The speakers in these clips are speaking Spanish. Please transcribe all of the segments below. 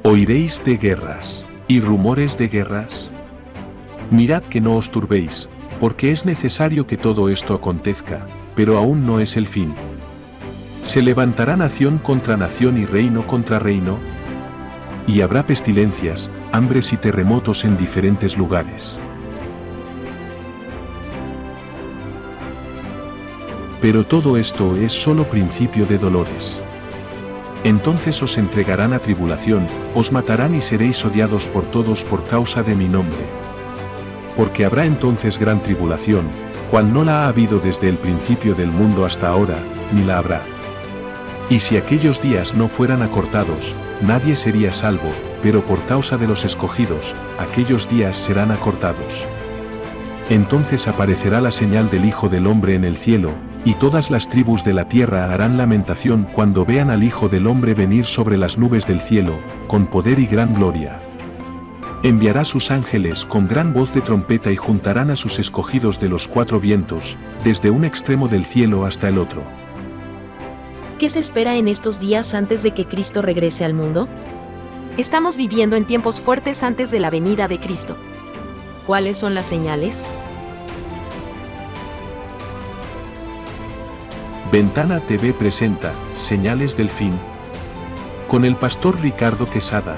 Oiréis de guerras y rumores de guerras. Mirad que no os turbéis, porque es necesario que todo esto acontezca, pero aún no es el fin. Se levantará nación contra nación y reino contra reino, y habrá pestilencias, hambres y terremotos en diferentes lugares. Pero todo esto es solo principio de dolores. Entonces os entregarán a tribulación, os matarán y seréis odiados por todos por causa de mi nombre. Porque habrá entonces gran tribulación, cual no la ha habido desde el principio del mundo hasta ahora, ni la habrá. Y si aquellos días no fueran acortados, nadie sería salvo, pero por causa de los escogidos, aquellos días serán acortados. Entonces aparecerá la señal del Hijo del Hombre en el cielo, y todas las tribus de la tierra harán lamentación cuando vean al Hijo del Hombre venir sobre las nubes del cielo, con poder y gran gloria. Enviará sus ángeles con gran voz de trompeta y juntarán a sus escogidos de los cuatro vientos, desde un extremo del cielo hasta el otro. ¿Qué se espera en estos días antes de que Cristo regrese al mundo? Estamos viviendo en tiempos fuertes antes de la venida de Cristo. ¿Cuáles son las señales? Ventana TV presenta Señales del Fin, con el pastor Ricardo Quesada.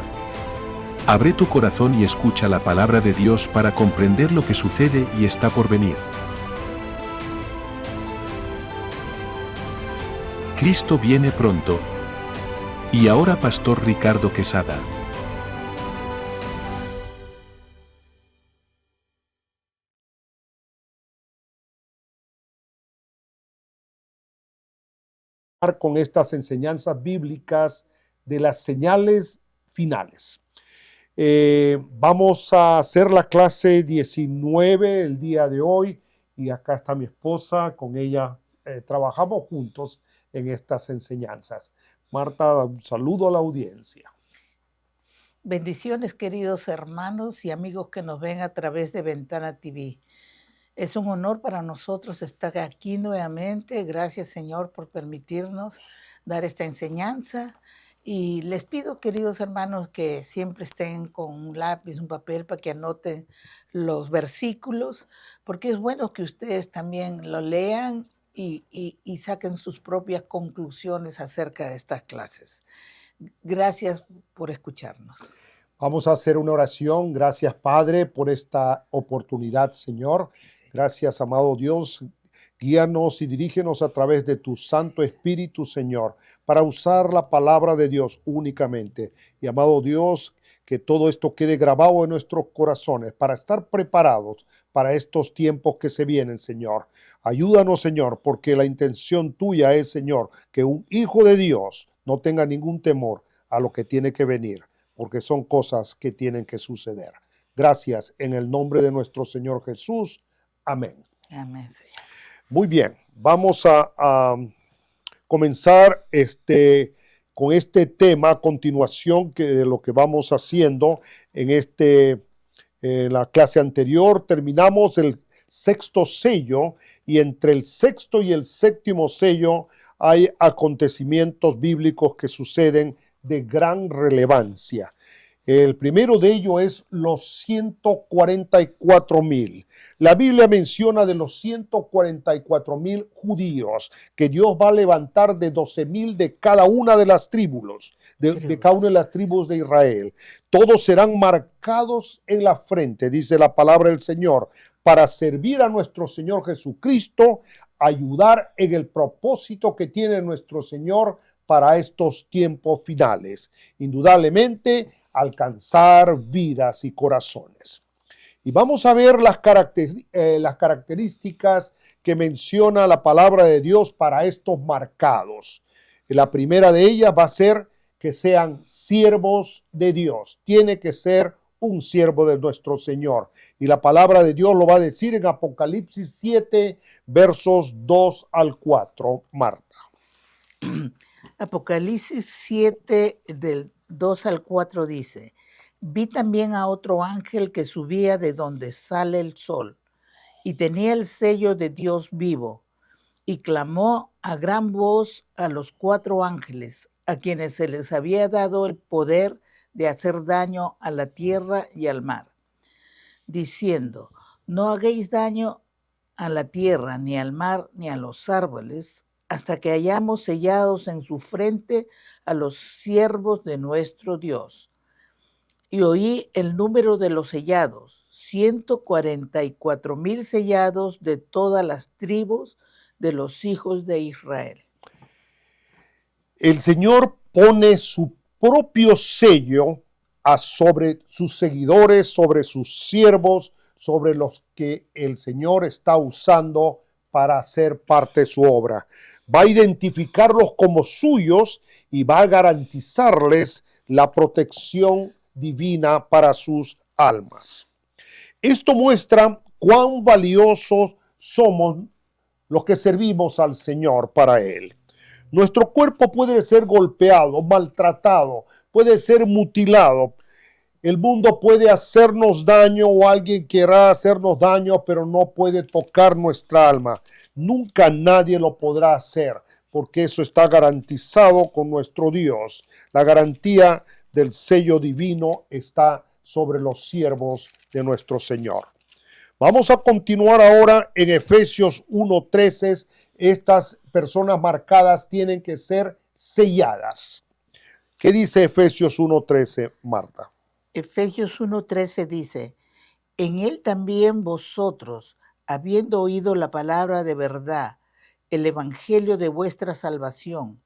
Abre tu corazón y escucha la palabra de Dios para comprender lo que sucede y está por venir. Cristo viene pronto. Y ahora pastor Ricardo Quesada. Con estas enseñanzas bíblicas de las señales finales. Vamos a hacer la clase 19 el día de hoy y acá está mi esposa, con ella trabajamos juntos en estas enseñanzas. Marta, un saludo a la audiencia. Bendiciones, queridos hermanos y amigos que nos ven a través de Ventana TV. Es un honor para nosotros estar aquí nuevamente. Gracias, Señor, por permitirnos dar esta enseñanza. Y les pido, queridos hermanos, que siempre estén con un lápiz, un papel, para que anoten los versículos, porque es bueno que ustedes también lo lean y saquen sus propias conclusiones acerca de estas clases. Gracias por escucharnos. Vamos a hacer una oración. Gracias, Padre, por esta oportunidad, Señor. Gracias, amado Dios. Guíanos y dirígenos a través de tu Santo Espíritu, Señor, para usar la palabra de Dios únicamente. Y, amado Dios, que todo esto quede grabado en nuestros corazones para estar preparados para estos tiempos que se vienen, Señor. Ayúdanos, Señor, porque la intención tuya es, Señor, que un hijo de Dios no tenga ningún temor a lo que tiene que venir, porque son cosas que tienen que suceder. Gracias en el nombre de nuestro Señor Jesús. Amén. Amén, Señor. Muy bien, vamos a comenzar con este tema a continuación de lo que vamos haciendo en la clase anterior. Terminamos el sexto sello y entre el sexto y el séptimo sello hay acontecimientos bíblicos que suceden de gran relevancia. El primero de ellos es los 144,000. La Biblia menciona de los 144,000 judíos que Dios va a levantar de 12,000 de cada una de las tribus, de cada una de las tribus de Israel. Todos serán marcados en la frente, dice la palabra del Señor, para servir a nuestro Señor Jesucristo, ayudar en el propósito que tiene nuestro Señor para estos tiempos finales. Indudablemente, alcanzar vidas y corazones. Y vamos a ver las características que menciona la palabra de Dios para estos marcados. La primera de ellas va a ser que sean siervos de Dios. Tiene que ser un siervo de nuestro Señor. Y la palabra de Dios lo va a decir en Apocalipsis 7, versos 2 al 4. Marta. Apocalipsis 7, del 2 al 4 dice: vi también a otro ángel que subía de donde sale el sol, y tenía el sello de Dios vivo, y clamó a gran voz a los 4 ángeles, a quienes se les había dado el poder de hacer daño a la tierra y al mar, diciendo, no hagáis daño a la tierra, ni al mar, ni a los árboles, hasta que hayamos sellados en su frente a los siervos de nuestro Dios. Y oí el número de los sellados, 144,000 sellados de todas las tribus de los hijos de Israel. El Señor pone su propio sello sobre sus seguidores, sobre sus siervos, sobre los que el Señor está usando para hacer parte de su obra. Va a identificarlos como suyos y va a garantizarles la protección divina para sus almas. Esto muestra cuán valiosos somos los que servimos al Señor para Él. Nuestro cuerpo puede ser golpeado, maltratado, puede ser mutilado. El mundo puede hacernos daño o alguien quiera hacernos daño, pero no puede tocar nuestra alma. Nunca nadie lo podrá hacer, porque eso está garantizado con nuestro Dios. La garantía del sello divino está sobre los siervos de nuestro Señor. Vamos a continuar ahora en Efesios 1:13. Estas personas marcadas tienen que ser selladas. ¿Qué dice Efesios 1:13, Marta? Efesios 1:13 dice, en él también vosotros, habiendo oído la palabra de verdad, el evangelio de vuestra salvación,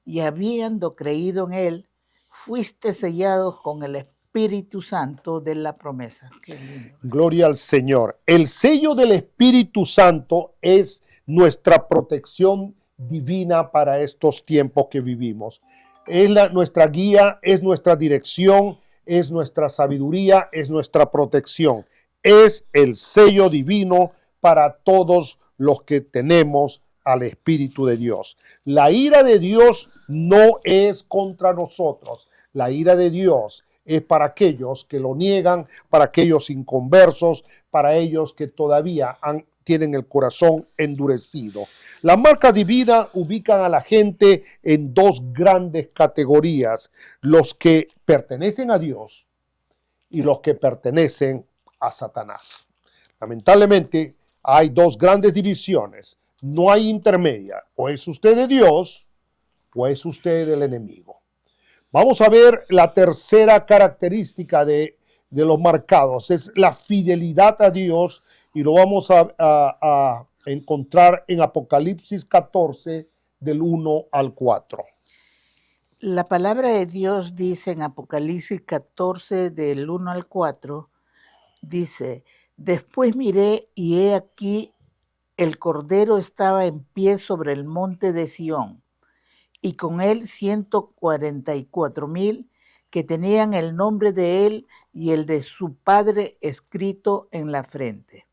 y habiendo creído en él, fuiste sellados con el Espíritu Santo de la promesa. Qué lindo. Gloria al Señor. El sello del Espíritu Santo es nuestra protección divina para estos tiempos que vivimos. Es nuestra guía, es nuestra dirección, es nuestra sabiduría, es nuestra protección. Es el sello divino para todos los que tenemos al Espíritu de Dios. La ira de Dios no es contra nosotros. La ira de Dios es para aquellos que lo niegan, para aquellos inconversos, para ellos que todavía tienen el corazón endurecido. Las marcas divinas ubican a la gente en dos grandes categorías: los que pertenecen a Dios y los que pertenecen a Satanás. Lamentablemente hay dos grandes divisiones. No hay intermedia. O es usted de Dios o es usted del enemigo. Vamos a ver la tercera característica de los marcados. Es la fidelidad a Dios, y lo vamos a encontrar en Apocalipsis 14, del 1 al 4. La palabra de Dios dice en Apocalipsis 14, del 1 al 4, dice, después miré y he aquí el Cordero estaba en pie sobre el monte de Sión, y con él 144,000 que tenían el nombre de él y el de su Padre escrito en la frente.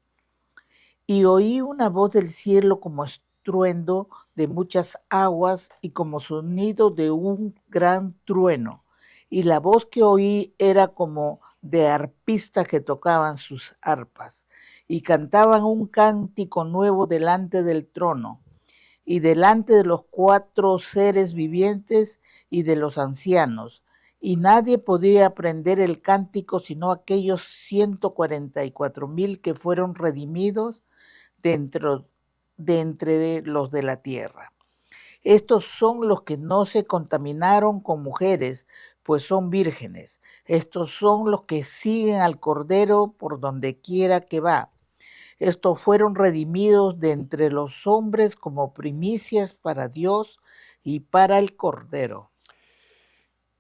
Y oí una voz del cielo como estruendo de muchas aguas y como sonido de un gran trueno. Y la voz que oí era como de arpistas que tocaban sus arpas y cantaban un cántico nuevo delante del trono y delante de los 4 seres vivientes y de los ancianos. Y nadie podía aprender el cántico sino aquellos 144,000 que fueron redimidos de entre los de la tierra. Estos son los que no se contaminaron con mujeres, pues son vírgenes. Estos son los que siguen al Cordero por donde quiera que va. Estos fueron redimidos de entre los hombres como primicias para Dios y para el Cordero.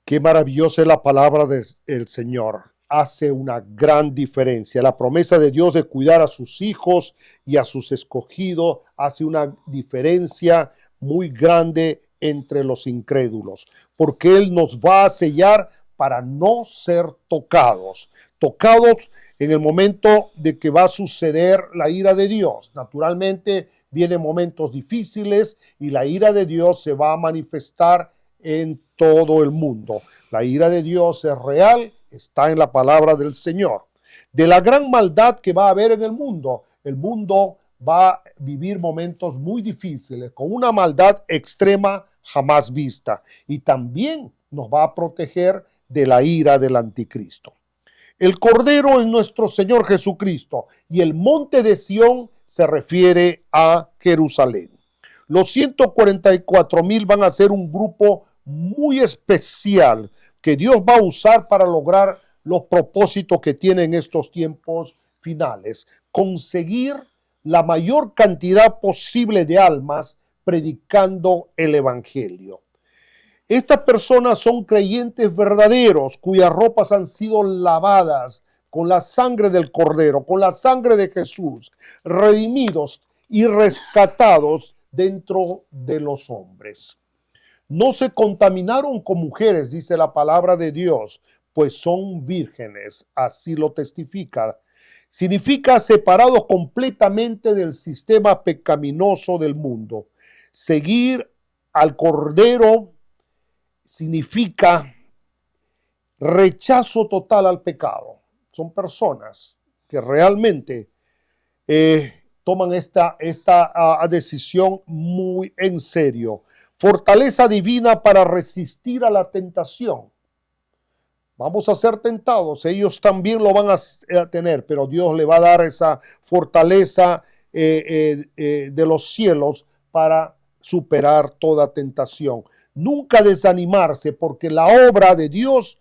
Qué maravillosa es la palabra del Señor. Hace una gran diferencia. La promesa de Dios de cuidar a sus hijos y a sus escogidos hace una diferencia muy grande entre los incrédulos, porque Él nos va a sellar para no ser tocados en el momento de que va a suceder la ira de Dios. Naturalmente vienen momentos difíciles y la ira de Dios se va a manifestar en todo el mundo. La ira de Dios es real, está en la palabra del Señor. De la gran maldad que va a haber en el mundo va a vivir momentos muy difíciles, con una maldad extrema jamás vista. Y también nos va a proteger de la ira del anticristo. El Cordero es nuestro Señor Jesucristo y el monte de Sión se refiere a Jerusalén. Los 144,000 van a ser un grupo muy especial que Dios va a usar para lograr los propósitos que tiene en estos tiempos finales. Conseguir la mayor cantidad posible de almas predicando el Evangelio. Estas personas son creyentes verdaderos cuyas ropas han sido lavadas con la sangre del Cordero, con la sangre de Jesús, redimidos y rescatados dentro de los hombres. No se contaminaron con mujeres, dice la palabra de Dios, pues son vírgenes, así lo testifica. Significa separados completamente del sistema pecaminoso del mundo. Seguir al Cordero significa rechazo total al pecado. Son personas que realmente toman esta decisión muy en serio. Fortaleza divina para resistir a la tentación. Vamos a ser tentados, ellos también lo van a tener, pero Dios le va a dar esa fortaleza de los cielos para superar toda tentación. Nunca desanimarse, porque la obra de Dios,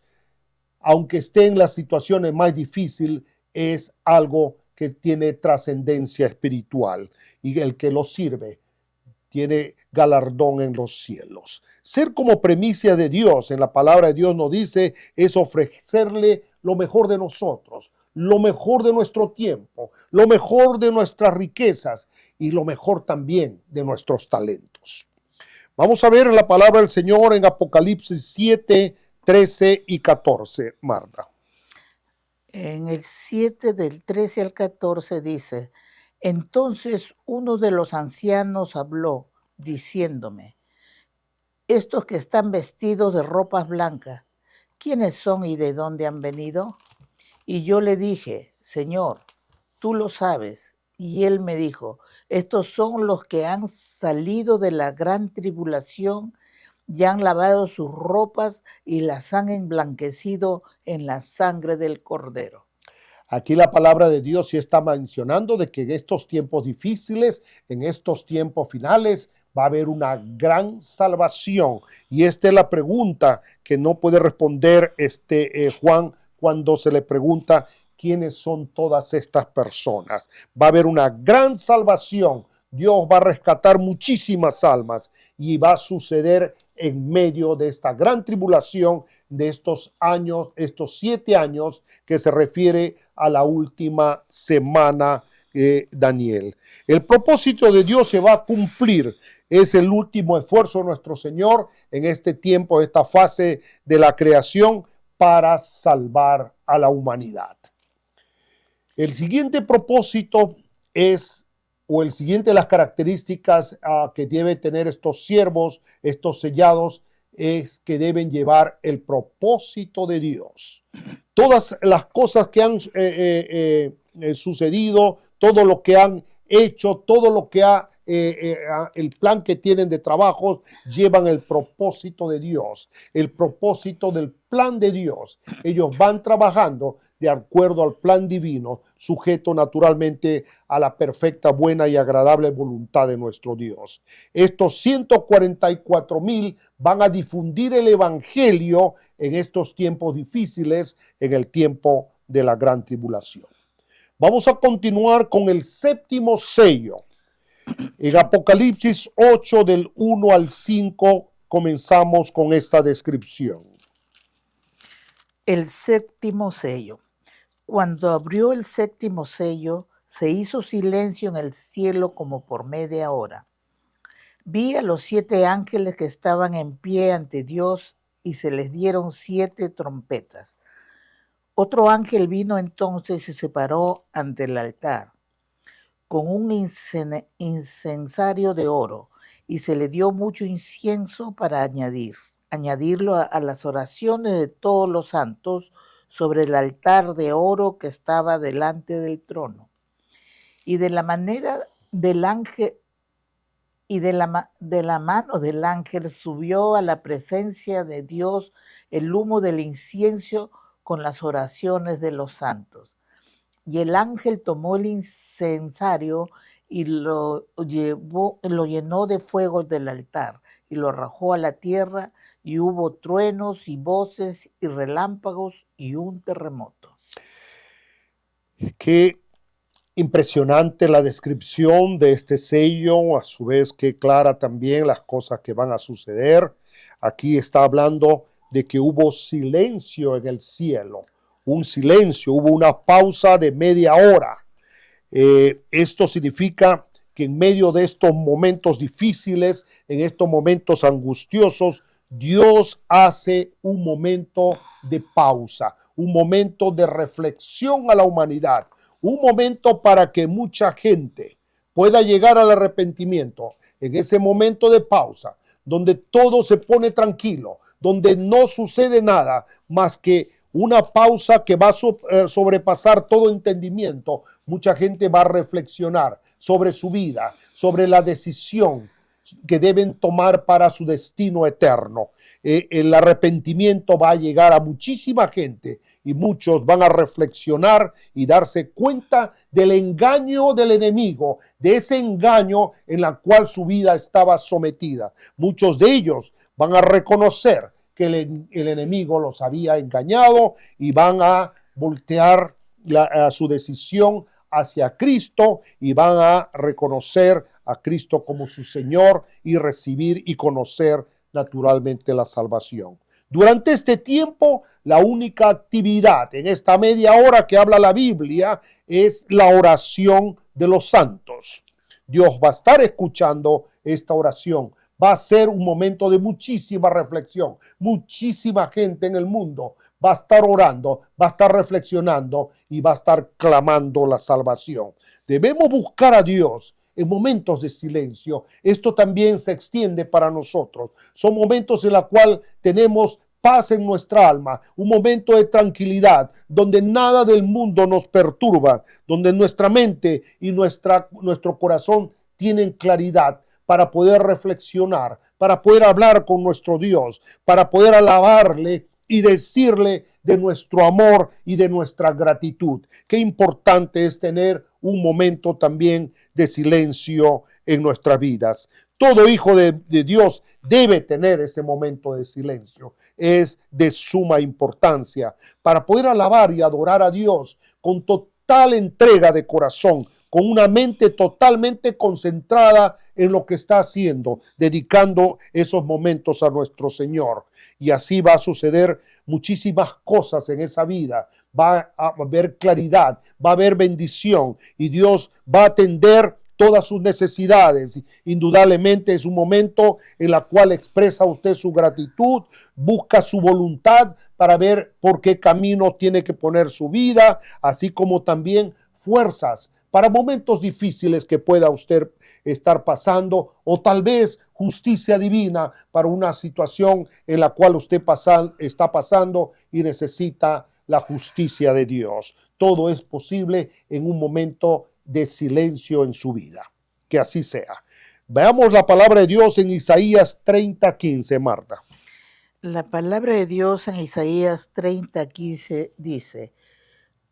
aunque esté en las situaciones más difíciles, es algo que tiene trascendencia espiritual y el que lo sirve tiene galardón en los cielos. Ser como primicia de Dios, en la palabra de Dios nos dice, es ofrecerle lo mejor de nosotros, lo mejor de nuestro tiempo, lo mejor de nuestras riquezas y lo mejor también de nuestros talentos. Vamos a ver en la palabra del Señor en Apocalipsis 7, 13 y 14, Marta. En el 7 del 13 al 14 dice: entonces uno de los ancianos habló, diciéndome: estos que están vestidos de ropas blancas, ¿quiénes son y de dónde han venido? Y yo le dije: Señor, tú lo sabes. Y él me dijo: estos son los que han salido de la gran tribulación y han lavado sus ropas y las han emblanquecido en la sangre del Cordero. Aquí la palabra de Dios sí está mencionando de que en estos tiempos difíciles, en estos tiempos finales, va a haber una gran salvación. Y esta es la pregunta que no puede responder Juan cuando se le pregunta quiénes son todas estas personas. Va a haber una gran salvación. Dios va a rescatar muchísimas almas y va a suceder en medio de esta gran tribulación de estos años, estos 7 años que se refiere a la última semana de Daniel. El propósito de Dios se va a cumplir. Es el último esfuerzo de nuestro Señor en este tiempo, esta fase de la creación para salvar a la humanidad. El siguiente propósito es, o el siguiente de las características que debe tener estos siervos, estos sellados, es que deben llevar el propósito de Dios. Todas las cosas que han sucedido, todo lo que han hecho, todo lo que el plan que tienen de trabajos, llevan el propósito de Dios, el propósito del plan de Dios. Ellos van trabajando de acuerdo al plan divino, sujeto naturalmente a la perfecta, buena y agradable voluntad de nuestro Dios. Estos 144,000 van a difundir el evangelio en estos tiempos difíciles, en el tiempo de la gran tribulación. Vamos a continuar con el séptimo sello. En Apocalipsis 8 del 1 al 5 comenzamos con esta descripción. El séptimo sello. Cuando abrió el séptimo sello, se hizo silencio en el cielo como por media hora. Vi a los 7 ángeles que estaban en pie ante Dios y se les dieron 7 trompetas. Otro ángel vino entonces y se paró ante el altar con un incensario de oro, y se le dio mucho incienso para añadirlo a las oraciones de todos los santos sobre el altar de oro que estaba delante del trono. Y de la manera del ángel Y de la mano del ángel subió a la presencia de Dios el humo del incienso con las oraciones de los santos. Y el ángel tomó el incensario y lo llenó de fuego del altar y lo arrojó a la tierra, y hubo truenos y voces y relámpagos y un terremoto. Qué impresionante la descripción de este sello, a su vez que clara también las cosas que van a suceder. Aquí está hablando de que hubo silencio en el cielo, un silencio, hubo una pausa de media hora. Esto significa que en medio de estos momentos difíciles, en estos momentos angustiosos, Dios hace un momento de pausa, un momento de reflexión a la humanidad, un momento para que mucha gente pueda llegar al arrepentimiento. En ese momento de pausa, donde todo se pone tranquilo, donde no sucede nada más que una pausa que va a sobrepasar todo entendimiento, mucha gente va a reflexionar sobre su vida, sobre la decisión que deben tomar para su destino eterno. El arrepentimiento va a llegar a muchísima gente y muchos van a reflexionar y darse cuenta del engaño del enemigo, de ese engaño en la cual su vida estaba sometida. Muchos de ellos van a reconocer que el enemigo los había engañado y van a voltear su decisión hacia Cristo y van a reconocer a Cristo como su Señor y recibir y conocer naturalmente la salvación. Durante este tiempo, la única actividad en esta media hora que habla la Biblia es la oración de los santos. Dios va a estar escuchando esta oración. Va a ser un momento de muchísima reflexión. Muchísima gente en el mundo va a estar orando, va a estar reflexionando y va a estar clamando la salvación. Debemos buscar a Dios en momentos de silencio. Esto también se extiende para nosotros. Son momentos en los cuales tenemos paz en nuestra alma, un momento de tranquilidad, donde nada del mundo nos perturba, donde nuestra mente y nuestro corazón tienen claridad para poder reflexionar, para poder hablar con nuestro Dios, para poder alabarle y decirle de nuestro amor y de nuestra gratitud. Qué importante es tener un momento también de silencio en nuestras vidas. Todo hijo de Dios debe tener ese momento de silencio. Es de suma importancia para poder alabar y adorar a Dios con total entrega de corazón, con una mente totalmente concentrada en lo que está haciendo, dedicando esos momentos a nuestro Señor. Y así va a suceder muchísimas cosas en esa vida. Va a haber claridad, va a haber bendición y Dios va a atender todas sus necesidades. Indudablemente es un momento en el cual expresa usted su gratitud, busca su voluntad para ver por qué camino tiene que poner su vida, así como también fuerzas para momentos difíciles que pueda usted estar pasando, o tal vez justicia divina para una situación en la cual usted está pasando y necesita la justicia de Dios. Todo es posible en un momento de silencio en su vida. Que así sea. Veamos la palabra de Dios en Isaías 30:15, Marta. La palabra de Dios en Isaías 30:15 dice: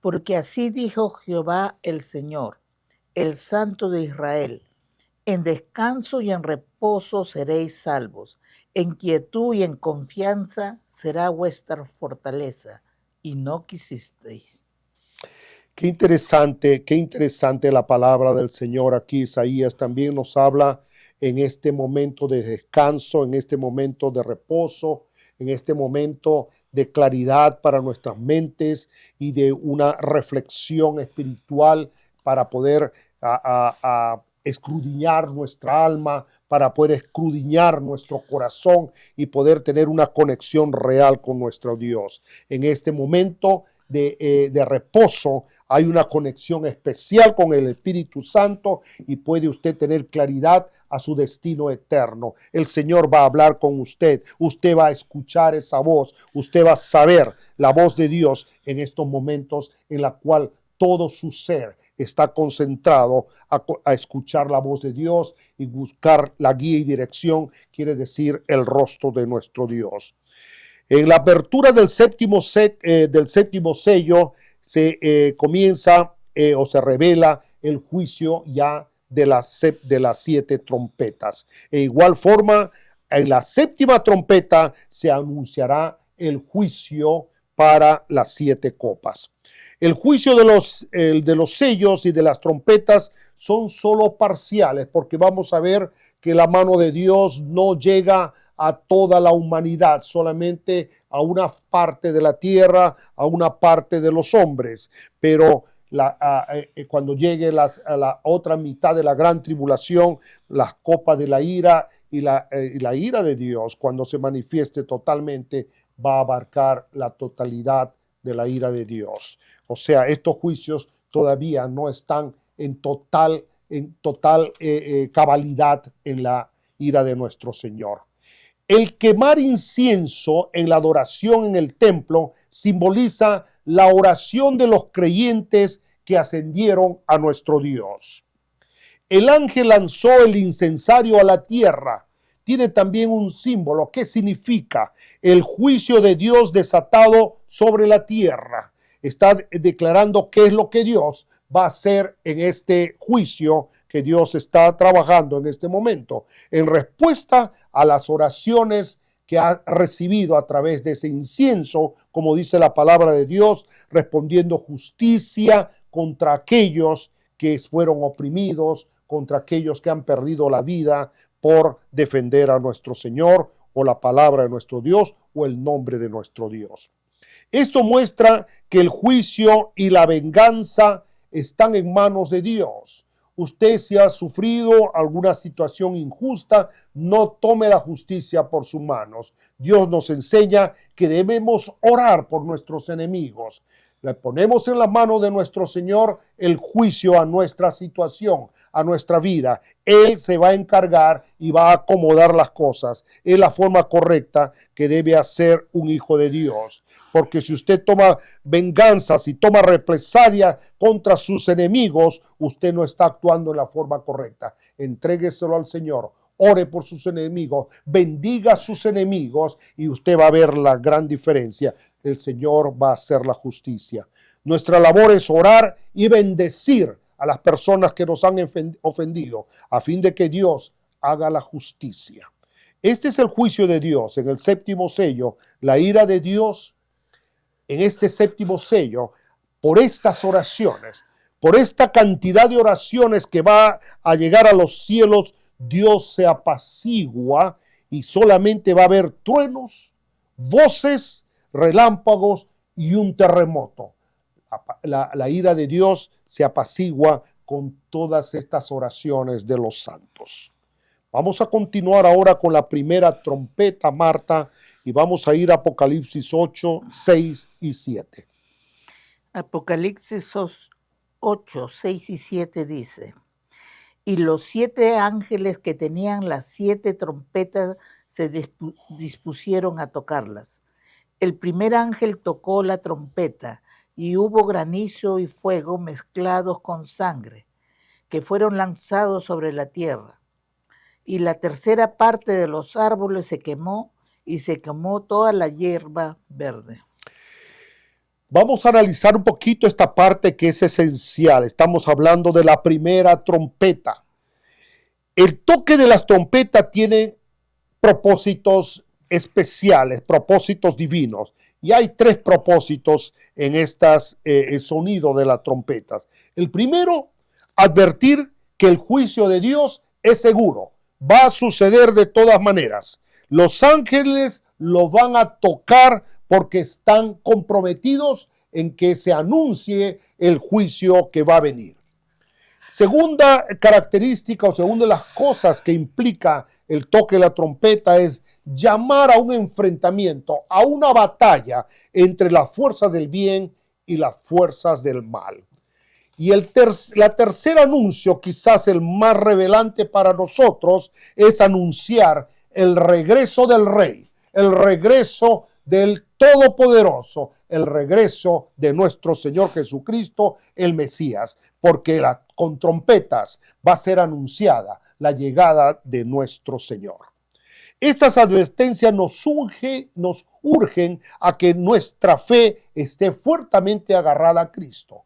porque así dijo Jehová el Señor, el Santo de Israel: en descanso y en reposo seréis salvos, en quietud y en confianza será vuestra fortaleza, y no quisisteis. Qué interesante la palabra del Señor aquí. Isaías también nos habla en este momento de descanso, en este momento de reposo, en este momento de claridad para nuestras mentes y de una reflexión espiritual para poder escudriñar nuestra alma, para poder escudriñar nuestro corazón y poder tener una conexión real con nuestro Dios. En este momento de reposo hay una conexión especial con el Espíritu Santo y puede usted tener claridad a su destino eterno. El Señor va a hablar con usted, usted va a escuchar esa voz, usted va a saber la voz de Dios en estos momentos en la cual todo su ser está concentrado a escuchar la voz de Dios y buscar la guía y dirección, quiere decir el rostro de nuestro Dios. En la apertura del séptimo sello se comienza o se revela el juicio ya de las 7 trompetas. De igual forma, en la séptima trompeta se anunciará el juicio para las 7 copas. El juicio de los sellos y de las trompetas son solo parciales, porque vamos a ver que la mano de Dios no llega a toda la humanidad, solamente a una parte de la tierra, a una parte de los hombres. Pero cuando llegue a la otra mitad de la gran tribulación, las copas de la ira y la ira de Dios, cuando se manifieste totalmente, va a abarcar la totalidad de la ira de Dios. O sea, estos juicios todavía no están en total cabalidad en la ira de nuestro Señor. El quemar incienso en la adoración en el templo simboliza la oración de los creyentes que ascendieron a nuestro Dios. El ángel lanzó el incensario a la tierra. Tiene también un símbolo. ¿Qué significa? El juicio de Dios desatado sobre la tierra. Está declarando qué es lo que Dios va a hacer en este juicio que Dios está trabajando en este momento, en respuesta a las oraciones que ha recibido a través de ese incienso, como dice la palabra de Dios, respondiendo justicia contra aquellos que fueron oprimidos, contra aquellos que han perdido la vida por defender a nuestro Señor o la palabra de nuestro Dios o el nombre de nuestro Dios. Esto muestra que el juicio y la venganza están en manos de Dios. Usted, si ha sufrido alguna situación injusta, no tome la justicia por sus manos. Dios nos enseña que debemos orar por nuestros enemigos. Le ponemos en la mano de nuestro Señor el juicio a nuestra situación, a nuestra vida. Él se va a encargar y va a acomodar las cosas. Es la forma correcta que debe hacer un hijo de Dios. Porque si usted toma venganza, si toma represalia contra sus enemigos, usted no está actuando en la forma correcta. Entrégueselo al Señor. Ore por sus enemigos, bendiga a sus enemigos y usted va a ver la gran diferencia. El Señor va a hacer la justicia. Nuestra labor es orar y bendecir a las personas que nos han ofendido, a fin de que Dios haga la justicia. Este es el juicio de Dios en el séptimo sello, la ira de Dios en este séptimo sello, por estas oraciones, por esta cantidad de oraciones que va a llegar a los cielos. Dios se apacigua y solamente va a haber truenos, voces, relámpagos y un terremoto. La ira de Dios se apacigua con todas estas oraciones de los santos. Vamos a continuar ahora con la primera trompeta, Marta, y vamos a ir a Apocalipsis 8, 6 y 7. Apocalipsis 8, 6 y 7 dice: Y los 7 ángeles que tenían las 7 trompetas se dispusieron a tocarlas. El primer ángel tocó la trompeta y hubo granizo y fuego mezclados con sangre, que fueron lanzados sobre la tierra. Y la tercera parte de los árboles se quemó y se quemó toda la hierba verde. Vamos a analizar un poquito esta parte que es esencial. Estamos hablando de la primera trompeta. El toque de las trompetas tiene propósitos especiales, propósitos divinos. Y hay 3 propósitos en el sonido de las trompetas. El primero, advertir que el juicio de Dios es seguro. Va a suceder de todas maneras. Los ángeles lo van a tocar porque están comprometidos en que se anuncie el juicio que va a venir. Segunda característica o segunda de las cosas que implica el toque de la trompeta es llamar a un enfrentamiento, a una batalla entre las fuerzas del bien y las fuerzas del mal. Y la tercer anuncio, quizás el más revelante para nosotros, es anunciar el regreso del Rey, el regreso del Todopoderoso, el regreso de nuestro Señor Jesucristo, el Mesías, porque con trompetas va a ser anunciada la llegada de nuestro Señor. Estas advertencias nos urgen a que nuestra fe esté fuertemente agarrada a Cristo.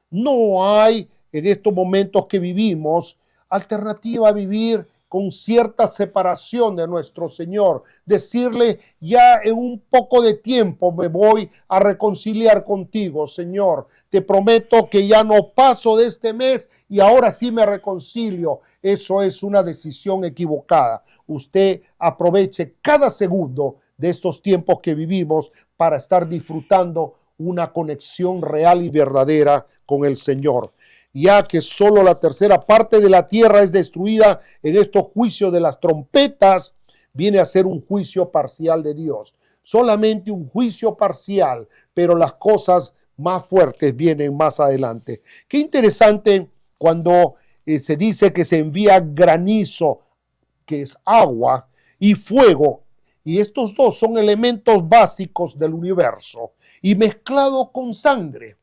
No hay en estos momentos que vivimos alternativa a vivir con cierta separación de nuestro Señor. Decirle, ya en un poco de tiempo me voy a reconciliar contigo, Señor. Te prometo que ya no paso de este mes y ahora sí me reconcilio. Eso es una decisión equivocada. Usted aproveche cada segundo de estos tiempos que vivimos para estar disfrutando una conexión real y verdadera con el Señor. Ya que solo la tercera parte de la tierra es destruida en estos juicios de las trompetas, viene a ser un juicio parcial de Dios. Solamente un juicio parcial, pero las cosas más fuertes vienen más adelante. Qué interesante cuando se dice que se envía granizo, que es agua, y fuego. Y estos dos son elementos básicos del universo, y mezclado con sangre.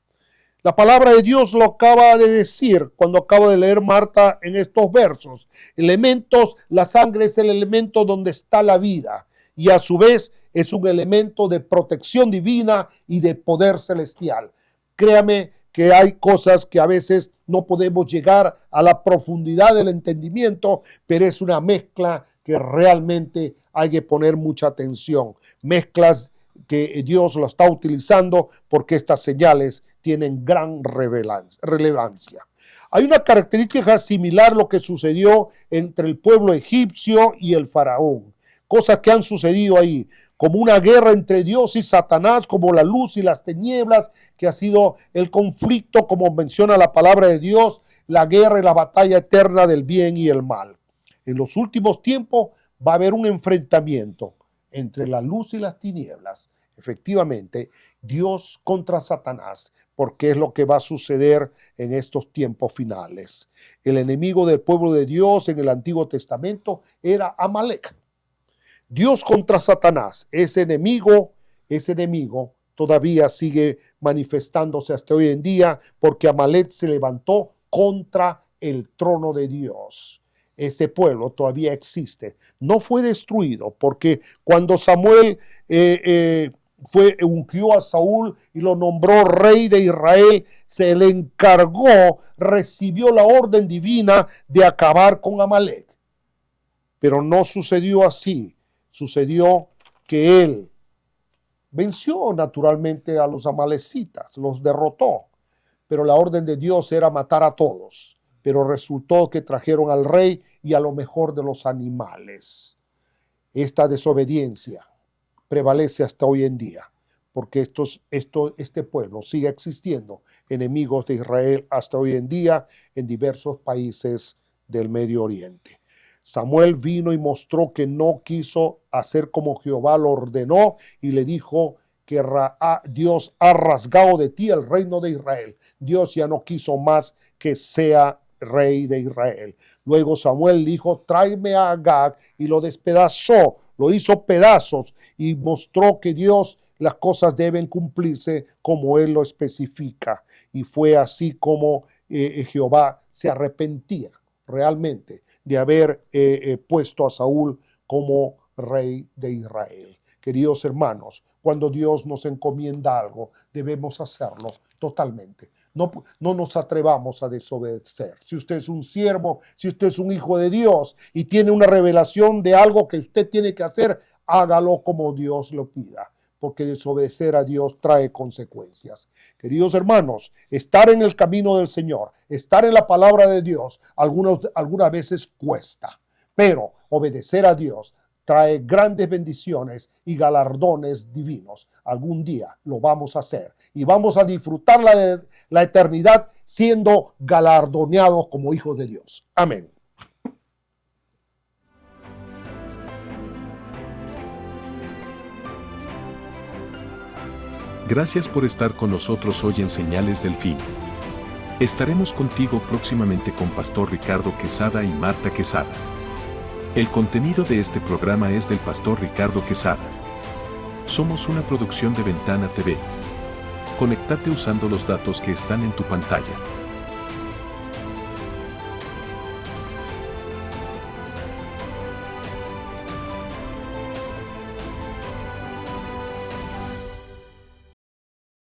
La palabra de Dios lo acaba de decir cuando acaba de leer Marta en estos versos. La sangre es el elemento donde está la vida y a su vez es un elemento de protección divina y de poder celestial. Créame que hay cosas que a veces no podemos llegar a la profundidad del entendimiento, pero es una mezcla que realmente hay que poner mucha atención. Mezclas que Dios lo está utilizando porque estas señales tienen gran relevancia. Hay una característica similar a lo que sucedió entre el pueblo egipcio y el faraón. Cosas que han sucedido ahí, como una guerra entre Dios y Satanás, como la luz y las tinieblas, que ha sido el conflicto, como menciona la palabra de Dios, la guerra y la batalla eterna del bien y el mal. En los últimos tiempos va a haber un enfrentamiento entre la luz y las tinieblas. Efectivamente, Dios contra Satanás, porque es lo que va a suceder en estos tiempos finales. El enemigo del pueblo de Dios en el Antiguo Testamento era Amalek. Dios contra Satanás, ese enemigo todavía sigue manifestándose hasta hoy en día, porque Amalek se levantó contra el trono de Dios. Ese pueblo todavía existe. No fue destruido, porque cuando Samuel ungió a Saúl y lo nombró rey de Israel, se le encargó, recibió la orden divina de acabar con Amalek. Pero no sucedió así. Sucedió que él venció naturalmente a los amalecitas, los derrotó. Pero la orden de Dios era matar a todos. Pero resultó que trajeron al rey y a lo mejor de los animales. Esta desobediencia prevalece hasta hoy en día, porque este pueblo sigue existiendo, enemigos de Israel hasta hoy en día en diversos países del Medio Oriente. Samuel vino y mostró que no quiso hacer como Jehová lo ordenó y le dijo que Dios ha rasgado de ti el reino de Israel. Dios ya no quiso más que sea rey de Israel. Luego Samuel dijo, tráeme a Agag, y lo despedazó, lo hizo pedazos y mostró que Dios, las cosas deben cumplirse como él lo especifica. Y fue así como Jehová se arrepentía realmente de haber puesto a Saúl como rey de Israel. Queridos hermanos, cuando Dios nos encomienda algo, debemos hacerlo totalmente. No nos atrevamos a desobedecer. Si usted es un siervo, si usted es un hijo de Dios y tiene una revelación de algo que usted tiene que hacer, hágalo como Dios lo pida, porque desobedecer a Dios trae consecuencias. Queridos hermanos, estar en el camino del Señor, estar en la palabra de Dios, algunas veces cuesta, pero obedecer a Dios trae grandes bendiciones y galardones divinos. Algún día lo vamos a hacer y vamos a disfrutar la eternidad siendo galardoneados como hijos de Dios. Amén. Gracias por estar con nosotros hoy en Señales del Fin. Estaremos contigo próximamente con Pastor Ricardo Quesada y Marta Quesada. El contenido de este programa es del Pastor Ricardo Quesada. Somos una producción de Ventana TV. Conéctate usando los datos que están en tu pantalla.